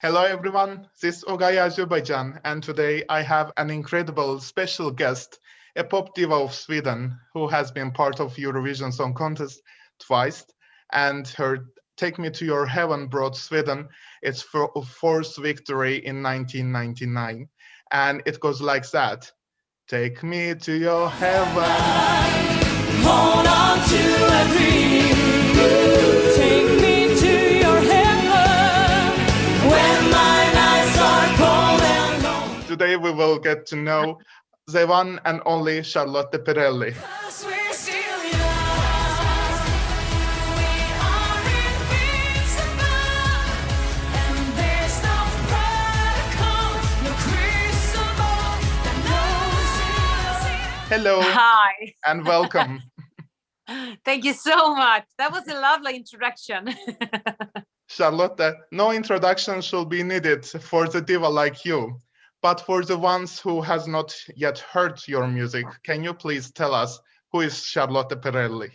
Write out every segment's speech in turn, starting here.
Hello everyone, this is OGAE Azerbaijan, and today I have an incredible special guest, a pop diva of Sweden who has been part of Eurovision Song Contest twice, and her Take Me to Your Heaven brought Sweden its fourth victory in 1999. And it goes like that. Take me to your heaven. Hold on to a dream. Take me to your heaven when my nights are cold and long. Today we will get to know the one and only Charlotte Perrelli. 'Cause we're still young. We are invincible. And there's no protocol, no crucible that knows us. Hello Hi. and welcome. Thank you so much. That was a lovely introduction. Charlotte, no introduction should be needed for the diva like you. But for the ones who has not yet heard your music, can you please tell us who is Charlotte Perrelli?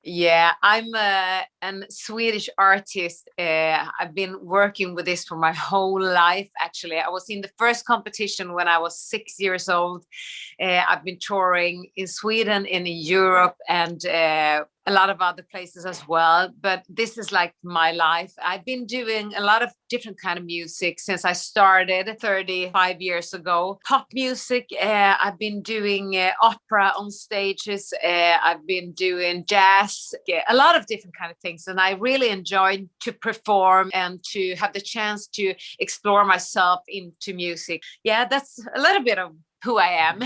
Yeah, I'm a Swedish artist. I've been working with this for my whole life, actually. I was in the first competition when I was 6 years old. I've been touring in Sweden, in Europe, and a lot of other places as well. But this is like my life. I've been doing a lot of different kind of music since I started 35 years ago. Pop music, I've been doing opera on stages. I've been doing jazz, a lot of different kind of things. And I really enjoyed to perform and to have the chance to explore myself into music. Yeah, that's a little bit of who I am.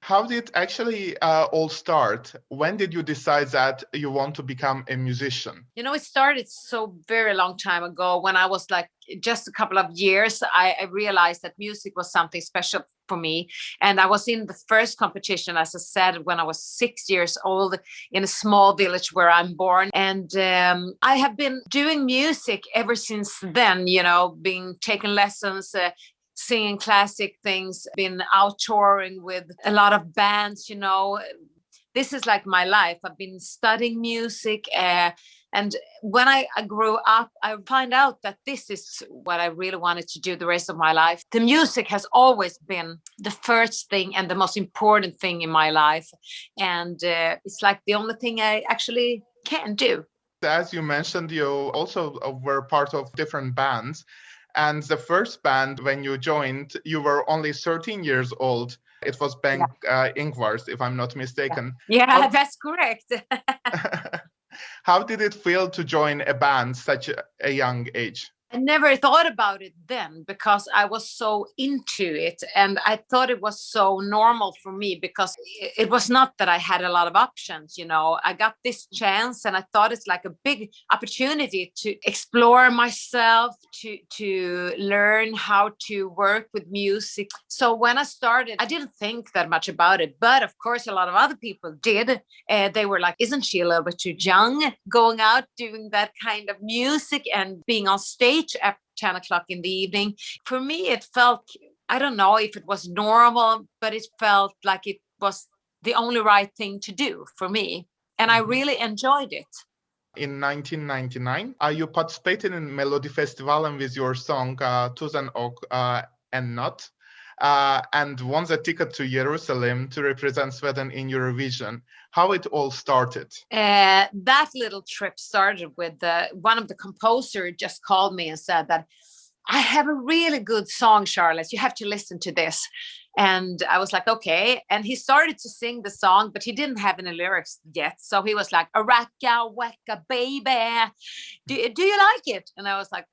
How did it actually all start? When did you decide that you want to become a musician? You know, it started so very long time ago when I was like just a couple of years. I realized that music was something special for me. And I was in the first competition, as I said, when I was 6 years old in a small village where I'm born. And I have been doing music ever since then, you know, being taking lessons, singing classic things, been out touring with a lot of bands, you know. This is like my life. I've been studying music. And when I grew up, I find out that this is what I really wanted to do the rest of my life. The music has always been the first thing and the most important thing in my life. And it's like the only thing I actually can do. As you mentioned, you also were part of different bands. And the first band, when you joined, you were only 13 years old. It was Bengt Ingvars, if I'm not mistaken. Yeah, that's correct. How did it feel to join a band such a young age? I never thought about it then because I was so into it and I thought it was so normal for me because it was not that I had a lot of options, you know. I got this chance and I thought it's like a big opportunity to explore myself, to learn how to work with music. So when I started, I didn't think that much about it, but of course a lot of other people did. They were like, isn't she a little bit too young going out doing that kind of music and being on stage at 10 o'clock in the evening? For me, it felt, I don't know if it was normal, but it felt like it was the only right thing to do for me. And I really enjoyed it. In 1999, you participated in Melodifestivalen with your song Tusen och en Natt, and won the ticket to Jerusalem to represent Sweden in Eurovision. How it all started? That little trip started with one of the composers just called me and said that I have a really good song, Charlotte. You have to listen to this. And I was like, okay. And he started to sing the song, but he didn't have any lyrics yet. So he was like, a racka wacka baby. Do you like it? And I was like,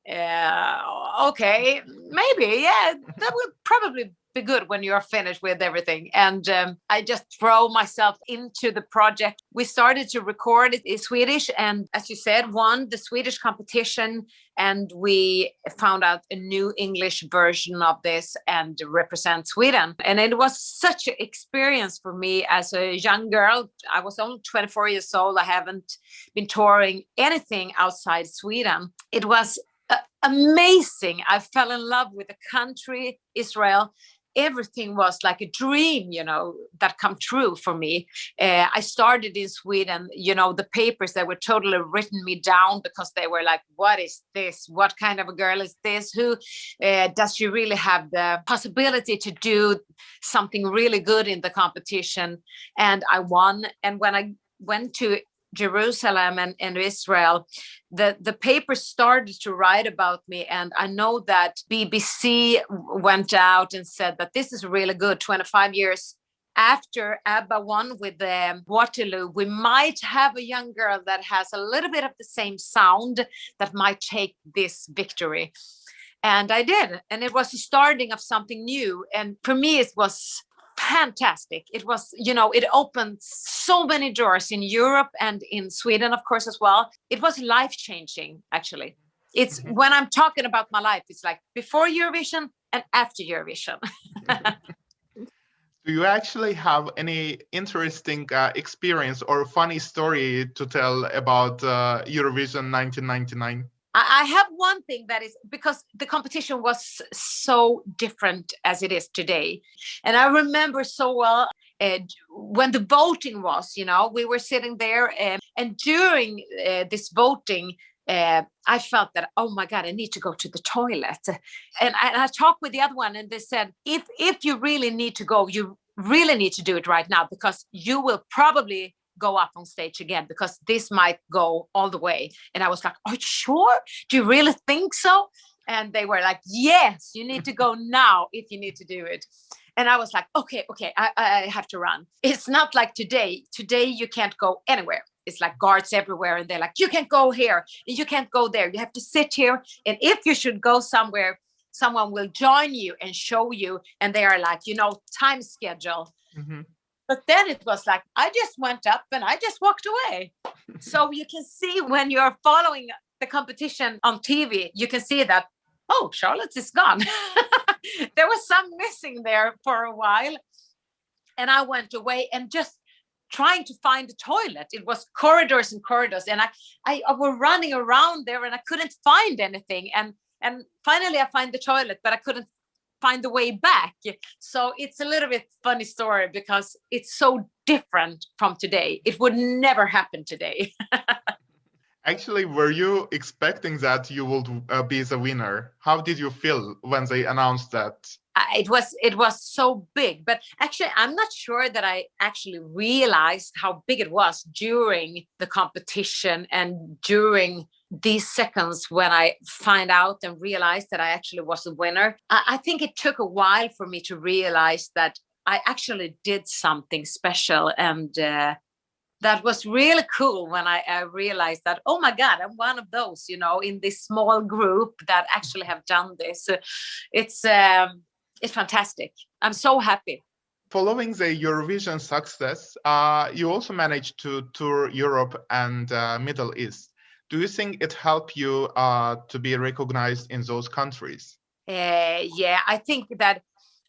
okay, maybe. Yeah, that would probably be good when you're finished with everything. And I just throw myself into the project. We started to record it in Swedish and, as you said, won the Swedish competition. And we found out a new English version of this and represent Sweden. And it was such an experience for me as a young girl. I was only 24 years old. I haven't been touring anything outside Sweden. It was amazing. I fell in love with the country, Israel. everything was like a dream, that come true for me. I started in Sweden, the papers that were totally written me down because they were like, what is this? What kind of a girl is this? Who does she really have the possibility to do something really good in the competition? And I won. And when I went to Jerusalem and Israel, the paper started to write about me. And I know that BBC went out and said that this is really good. 25 years after ABBA won with Waterloo, we might have a young girl that has a little bit of the same sound that might take this victory. And I did. And it was the starting of something new. And for me, it was fantastic. It was, it opened so many doors in Europe and in Sweden, of course, as well. It was life-changing, actually. It's when I'm talking about my life, it's like before Eurovision and after Eurovision. Do you actually have any interesting experience or funny story to tell about Eurovision 1999? I have one thing that is because the competition was so different as it is today. And I remember so well when the voting was, we were sitting there and during this voting, I felt that, oh my God, I need to go to the toilet. And I talked with the other one and they said, if you really need to go, you really need to do it right now because you will probably go up on stage again because this might go all the way. And I was like, are you sure? Do you really think so? And they were like, yes, you need to go now if you need to do it. And I was like, okay, I have to run. It's not like today. Today you can't go anywhere. It's like guards everywhere and they're like, you can't go here, you can't go there. You have to sit here. And if you should go somewhere, someone will join you and show you. And they are like, time schedule. Mm-hmm. But then it was like, I just went up and I just walked away. So you can see when you're following the competition on TV, you can see that, oh, Charlotte is gone. There was some missing there for a while. And I went away and just trying to find the toilet. It was corridors and corridors. And I was running around there and I couldn't find anything. And finally I find the toilet, but I couldn't find the way back. So it's a little bit funny story because it's so different from today. It would never happen today. Actually, were you expecting that you would be the winner? How did you feel when they announced that? It was so big, but actually I'm not sure that I actually realized how big it was during the competition and during these seconds when I find out and realized that I actually was the winner. I think it took a while for me to realize that I actually did something special. And that was really cool when I realized that, oh my God, I'm one of those, in this small group that actually have done this. It's fantastic. I'm so happy. Following the Eurovision success, you also managed to tour Europe and Middle East. Do you think it helped you to be recognized in those countries? Yeah, I think that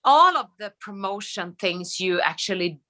all of the promotion things you actually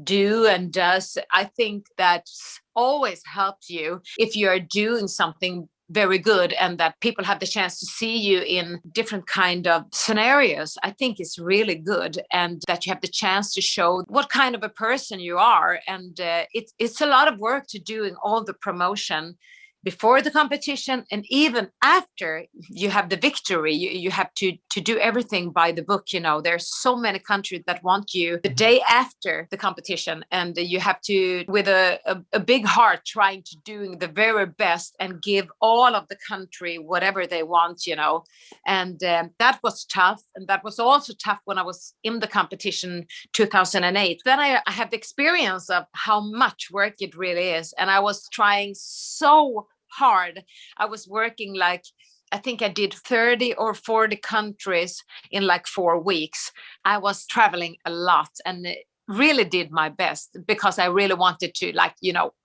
do and does, I think that always helps you if you're doing something very good and that people have the chance to see you in different kind of scenarios. I think it's really good, and that you have the chance to show what kind of a person you are. And it's a lot of work to doing all the promotion before the competition and even after you have the victory. You have to do everything by the book. There's so many countries that want you the day after the competition, and you have to, with a big heart, trying to doing the very best and give all of the country whatever they want. And that was tough. And that was also tough when I was in the competition 2008. Then I have the experience of how much work it really is. And I was trying so hard. I was working I think I did 30 or 40 countries in 4 weeks. I was traveling a lot and really did my best because I really wanted to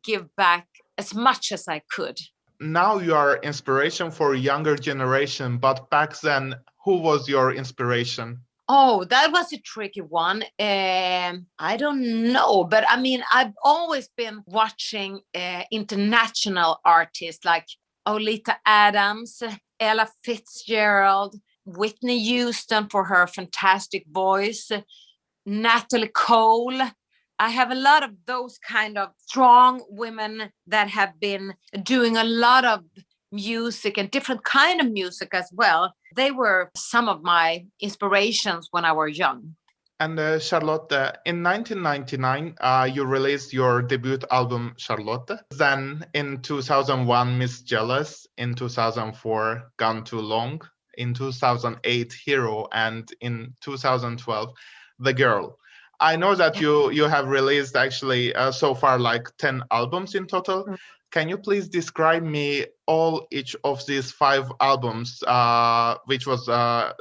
give back as much as I could. Now you are inspiration for a younger generation, but back then, who was your inspiration? Oh, that was a tricky one. I don't know, but I've always been watching international artists like Olita Adams, Ella Fitzgerald, Whitney Houston for her fantastic voice, Natalie Cole. I have a lot of those kind of strong women that have been doing a lot of music and different kind of music as well. They were some of my inspirations when I was young. And Charlotte, in 1999, you released your debut album, Charlotte. Then in 2001, Miss Jealous. In 2004, Gone Too Long. In 2008, Hero. And in 2012, The Girl. I know that you have released actually so far like 10 albums in total. Can you please describe me each of these 5 albums, which was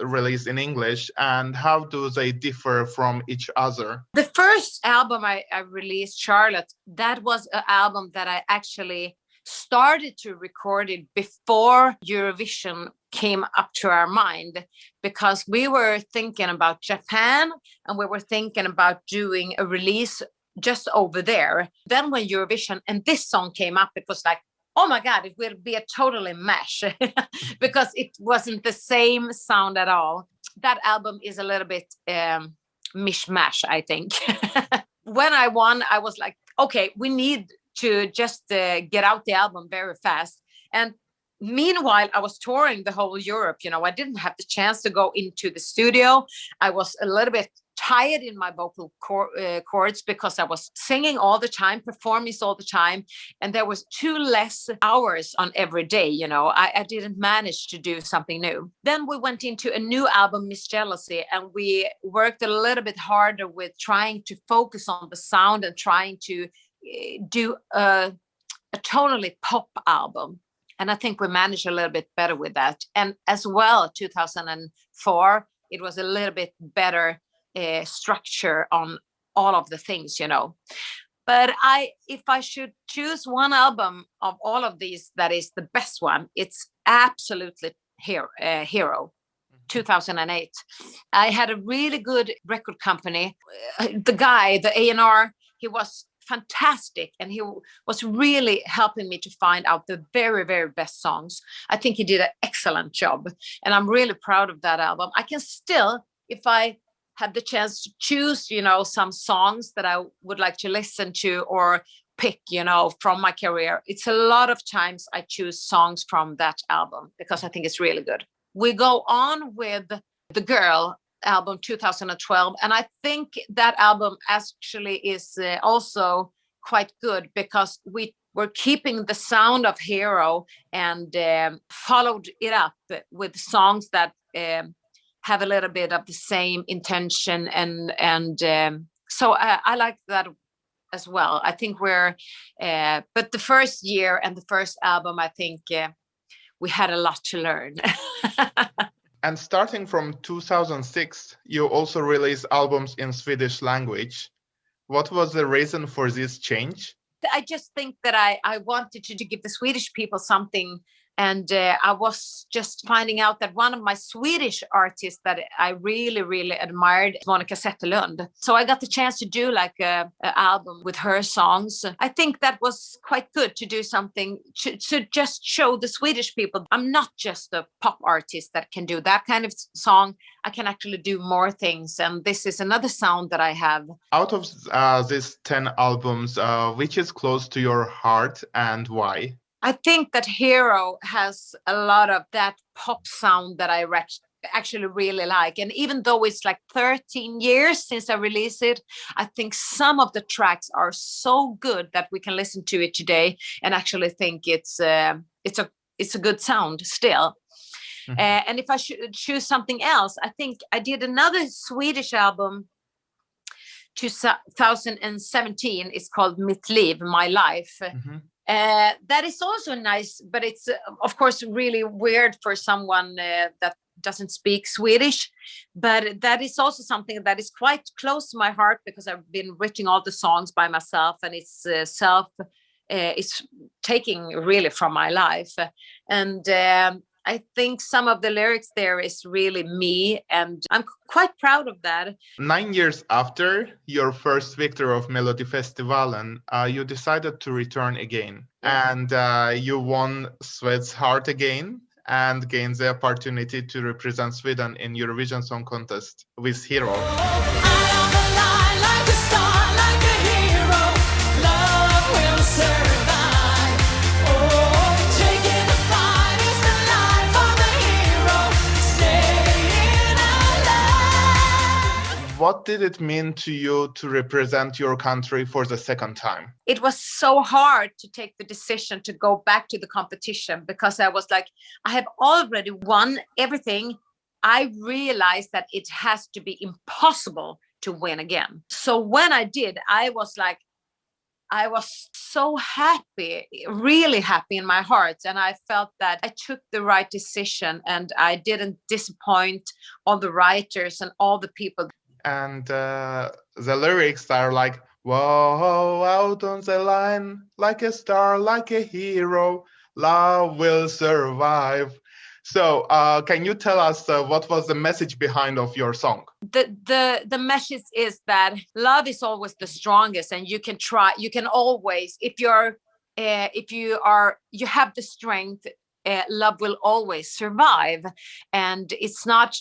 released in English, and how do they differ from each other? The first album I released, Charlotte, that was an album that I actually started to record it before Eurovision came up to our mind, because we were thinking about Japan and we were thinking about doing a release just over there. Then when Eurovision and this song came up, it was like, oh my God, it will be a totally mash because it wasn't the same sound at all. That album is a little bit mishmash, I think. When I won, I was like, okay, we need to just get out the album very fast. And meanwhile, I was touring the whole Europe. I didn't have the chance to go into the studio. I was a little bit tired in my vocal cords because I was singing all the time, performing all the time, and there was 2 less hours on every day. I didn't manage to do something new. Then we went into a new album, Miss Jealousy, and we worked a little bit harder with trying to focus on the sound and trying to do a totally pop album. And I think we managed a little bit better with that. And as well, 2004, it was a little bit better structure on all of the things. But if I should choose one album of all of these that is the best one, it's absolutely Hero. 2008. I had a really good record company. The guy, the A&R, he was fantastic, and he was really helping me to find out the very, very best songs. I think he did an excellent job, and I'm really proud of that album. I can still, if I had the chance to choose, some songs that I would like to listen to or pick, from my career, it's a lot of times I choose songs from that album because I think it's really good. We go on with The Girl album 2012, and I think that album actually is also quite good because we were keeping the sound of Hero and followed it up with songs that have a little bit of the same intention, and so I like that as well. I think but the first year and the first album, I think we had a lot to learn. And starting from 2006, you also released albums in Swedish language. What was the reason for this change? I just think that I wanted to give the Swedish people something. And I was just finding out that one of my Swedish artists that I really, really admired is Monica Zetterlund. So I got the chance to do like an album with her songs. I think that was quite good to do something to just show the Swedish people I'm not just a pop artist that can do that kind of song. I can actually do more things. And this is another sound that I have. Out of these 10 albums, which is close to your heart and why? I think that Hero has a lot of that pop sound that I actually really like. And even though it's like 13 years since I released it, I think some of the tracks are so good that we can listen to it today and actually think it's a good sound still. Mm-hmm. And if I should choose something else, I think I did another Swedish album 2017. It's called Mitt Liv, My Life. Mm-hmm. That is also nice, but it's of course really weird for someone that doesn't speak Swedish. But that is also something that is quite close to my heart because I've been writing all the songs by myself, and it's it's taking really from my life. And I think some of the lyrics there is really me, and I'm quite proud of that. 9 years after your first victory of Melodifestivalen, you decided to return again, and you won Swede's heart again. and gained the opportunity to represent Sweden in Eurovision Song Contest with Hero. What did it mean to you to represent your country for the second time? It was so hard to take the decision to go back to the competition because I was like, I have already won everything. I realized that it has to be impossible to win again. So when I did, I was so happy, really happy in my heart. And I felt that I took the right decision and I didn't disappoint all the writers and all the people. And the lyrics are like, whoa, out on the line, like a star, like a hero, love will survive. So can you tell us what was the message behind of your song? The message is that love is always the strongest, and you can always, if you have the strength, love will always survive. And it's not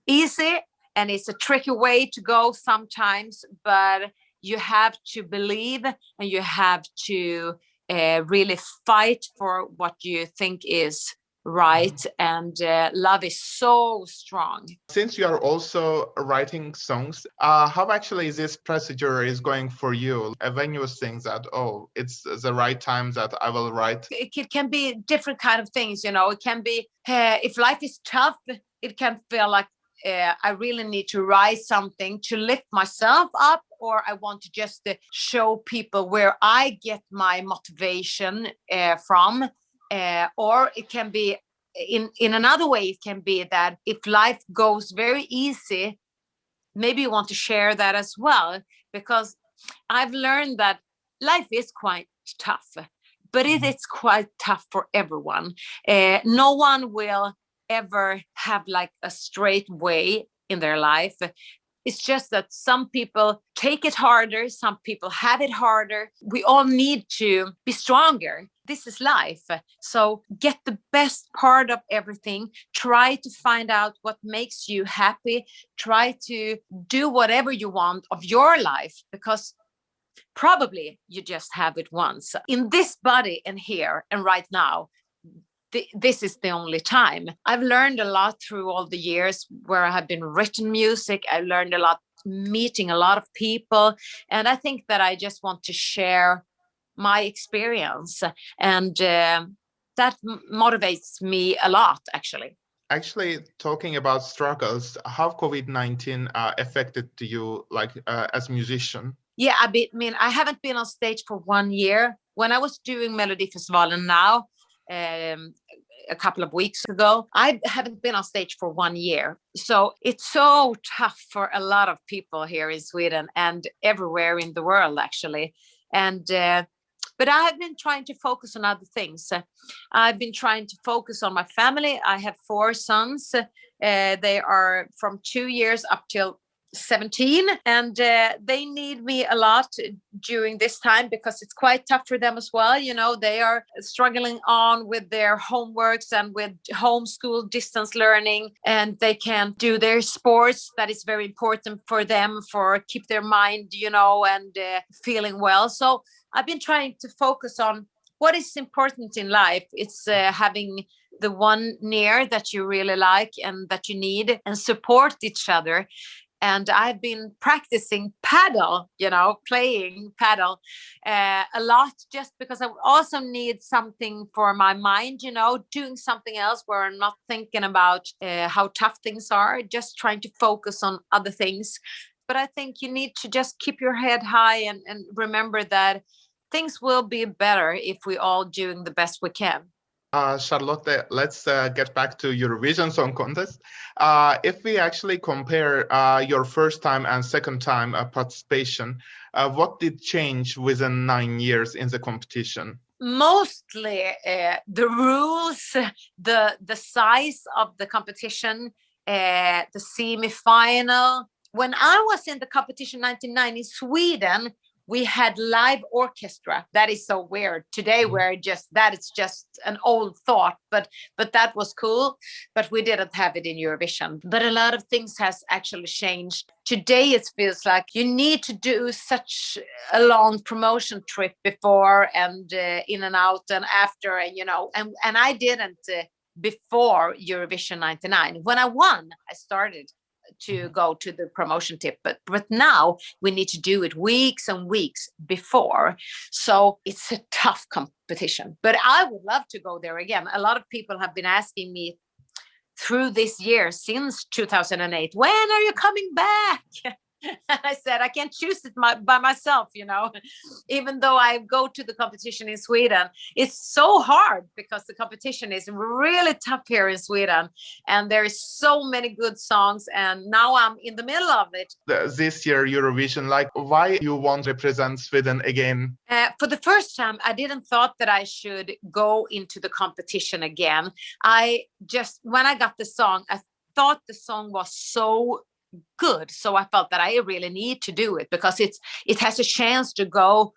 easy, and it's a tricky way to go sometimes, but you have to believe and you have to really fight for what you think is right. And love is so strong. Since you are also writing songs, how actually this procedure is going for you? When you think that, oh, it's the right time that I will write? It can be different kind of things, you know. It can be, if life is tough, it can feel like I really need to write something to lift myself up, or I want to just show people where I get my motivation from. Or it can be in another way, it can be that if life goes very easy, maybe you want to share that as well, because I've learned that life is quite tough, but it is quite tough for everyone. No one will ever have like a straight way in their life. It's just that some people take it harder, some people have it harder. We all need to be stronger. This is life. So get the best part of everything. Try to find out what makes you happy. Try to do whatever you want of your life, because probably you just have it once. In this body and here and right now, this is the only time. I've learned a lot through all the years where I have been written music. I learned a lot meeting a lot of people. And I think that I just want to share my experience. And that motivates me a lot, actually. Actually, talking about struggles, how COVID-19 affected you, like as a musician? Yeah, I haven't been on stage for 1 year. When I was doing Melodifestivalen now, a couple of weeks ago, I haven't been on stage for 1 year. So it's so tough for a lot of people here in Sweden and everywhere in the world, actually. And but I have been trying to focus on other things. I've been trying to focus on my family. I have 4 sons. They are from 2 years up till 17, and they need me a lot during this time because it's quite tough for them as well. You know, they are struggling on with their homeworks and with homeschool distance learning, and they can't do their sports. That is very important for them, for keep their mind, you know, and feeling well. So I've been trying to focus on what is important in life. It's having the one near that you really like and that you need, and support each other. And I've been practicing paddle, you know, playing paddle a lot, just because I also need something for my mind, you know, doing something else where I'm not thinking about how tough things are, just trying to focus on other things. But I think you need to just keep your head high and remember that things will be better if we all doing the best we can. Charlotte, let's get back to Eurovision Song Contest. If we actually compare your first time and second time participation, what did change within 9 years in the competition? Mostly the rules, the size of the competition, the semi-final. When I was in the competition 1999 in Sweden, we had live orchestra. That is so weird. Today it's just an old thought, but that was cool. But we didn't have it in Eurovision. But a lot of things has actually changed. Today it feels like you need to do such a long promotion trip before and in and out and after, and and I didn't before Eurovision 99. When I won, I started to go to the promotion tip, but now we need to do it weeks and weeks before, so it's a tough competition. But I would love to go there again. A lot of people have been asking me through this year, since 2008, when are you coming back? And I said, I can't choose it by myself, even though I go to the competition in Sweden. It's so hard because the competition is really tough here in Sweden. And there is so many good songs. And now I'm in the middle of it. This year, Eurovision, why you want to represent Sweden again? For the first time, I didn't thought that I should go into the competition again. When I got the song, I thought the song was so good, so I felt that I really need to do it because it has a chance to go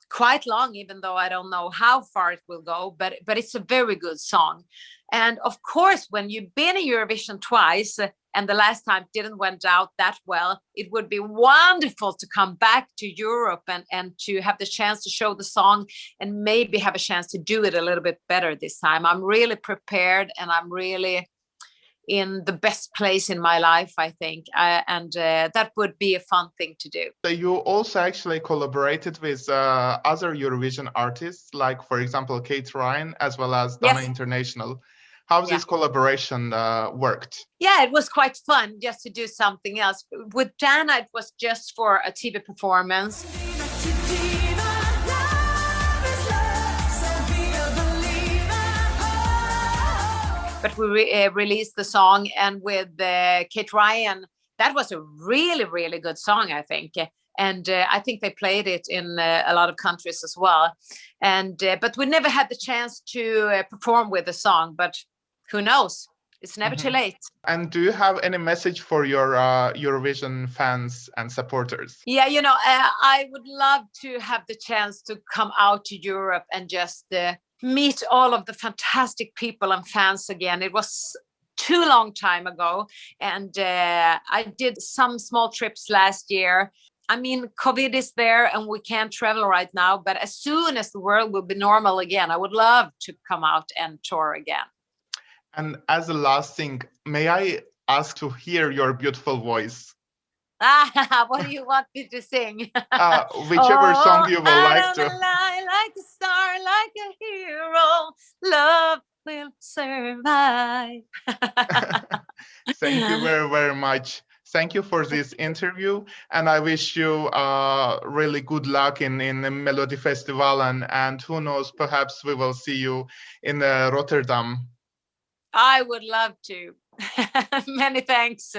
quite long, even though I don't know how far it will go, but it's a very good song. And of course, when you've been in Eurovision twice and the last time didn't went out that well, it would be wonderful to come back to Europe and to have the chance to show the song and maybe have a chance to do it a little bit better this time. I'm really prepared and I'm really in the best place in my life, I think, and that would be a fun thing to do. So you also actually collaborated with other Eurovision artists, like, for example, Kate Ryan, as well as Dana International. How this collaboration worked? Yeah, it was quite fun just to do something else. With Dana, it was just for a TV performance. But we released the song, and with Kate Ryan, that was a really, really good song, I think. And I think they played it in a lot of countries as well. And but we never had the chance to perform with the song, but who knows? It's never too late. And do you have any message for your Eurovision fans and supporters? Yeah, I would love to have the chance to come out to Europe and just meet all of the fantastic people and fans again. It was too long time ago, and I did some small trips last year. I mean, COVID is there and we can't travel right now, but as soon as the world will be normal again, I would love to come out and tour again. And as a last thing, may I ask to hear your beautiful voice? What do you want me to sing? Whichever song you would like to. Like a star, like a hero, love will survive. Thank you very, very much. Thank you for this interview, and I wish you really good luck in the Melodifestivalen, and who knows, perhaps we will see you in Rotterdam. I would love to. Many thanks.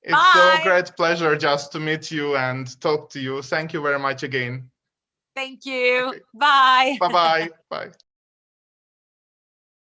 It's a great pleasure just to meet you and talk to you. Thank you very much again. Thank you. Okay. Bye. Bye-bye. Bye.